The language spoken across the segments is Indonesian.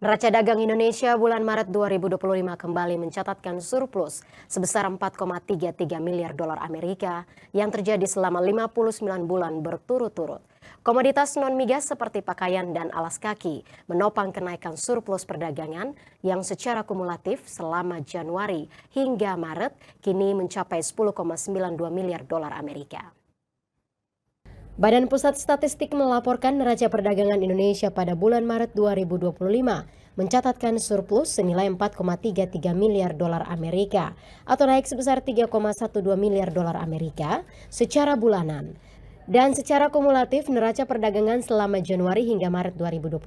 Neraca dagang Indonesia bulan Maret 2025 kembali mencatatkan surplus sebesar 4,33 miliar dolar Amerika yang terjadi selama 59 bulan berturut-turut. Komoditas non-migas seperti pakaian dan alas kaki menopang kenaikan surplus perdagangan yang secara kumulatif selama Januari hingga Maret kini mencapai 10,92 miliar dolar Amerika. Badan Pusat Statistik melaporkan neraca perdagangan Indonesia pada bulan Maret 2025 mencatatkan surplus senilai 4,33 miliar dolar Amerika atau naik sebesar 3,12 miliar dolar Amerika secara bulanan. Dan secara kumulatif neraca perdagangan selama Januari hingga Maret 2025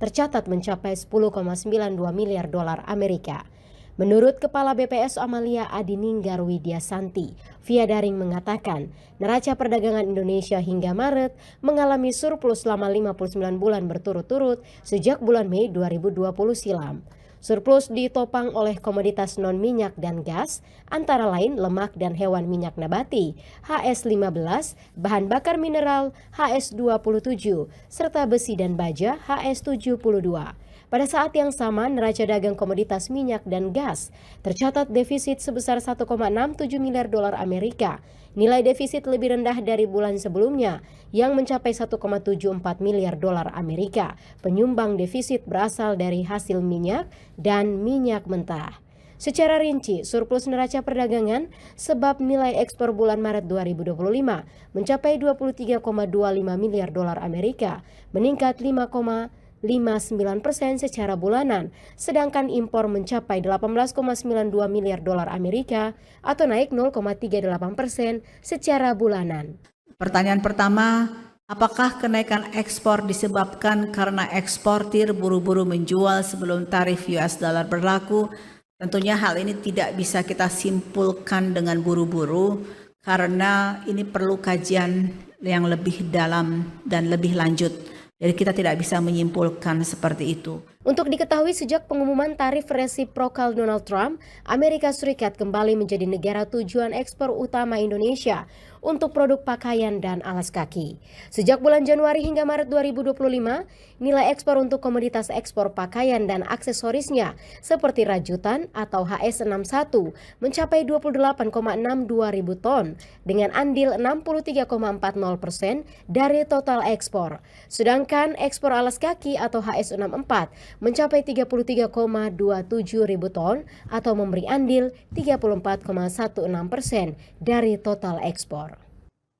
tercatat mencapai 10,92 miliar dolar Amerika. Menurut Kepala BPS Amalia Adininggar Widyasanti, via daring mengatakan, neraca perdagangan Indonesia hingga Maret mengalami surplus selama 59 bulan berturut-turut sejak bulan Mei 2020 silam. Surplus ditopang oleh komoditas non-minyak dan gas, antara lain lemak dan hewan minyak nabati, HS15, bahan bakar mineral, HS27, serta besi dan baja, HS72. Pada saat yang sama, neraca dagang komoditas minyak dan gas tercatat defisit sebesar 1,67 miliar dolar Amerika. Nilai defisit lebih rendah dari bulan sebelumnya yang mencapai 1,74 miliar dolar Amerika. Penyumbang defisit berasal dari hasil minyak dan minyak mentah. Secara rinci, surplus neraca perdagangan sebab nilai ekspor bulan Maret 2025 mencapai 23,25 miliar dolar Amerika, meningkat 5,59% secara bulanan, sedangkan impor mencapai 18,92 miliar dolar Amerika atau naik 0,38% secara bulanan. Pertanyaan pertama, apakah kenaikan ekspor disebabkan karena eksportir buru-buru menjual sebelum tarif US dollar berlaku? Tentunya hal ini tidak bisa kita simpulkan dengan buru-buru karena ini perlu kajian yang lebih dalam dan lebih lanjut. Jadi kita tidak bisa menyimpulkan seperti itu. Untuk diketahui sejak pengumuman tarif resiprokal Donald Trump, Amerika Serikat kembali menjadi negara tujuan ekspor utama Indonesia untuk produk pakaian dan alas kaki. Sejak bulan Januari hingga Maret 2025, nilai ekspor untuk komoditas ekspor pakaian dan aksesorisnya seperti rajutan atau HS61 mencapai 28,62 ribu ton dengan andil 63,40% dari total ekspor. Sedangkan ekspor alas kaki atau HS64 mencapai 33,27 ribu ton atau memberi andil 34,16% dari total ekspor.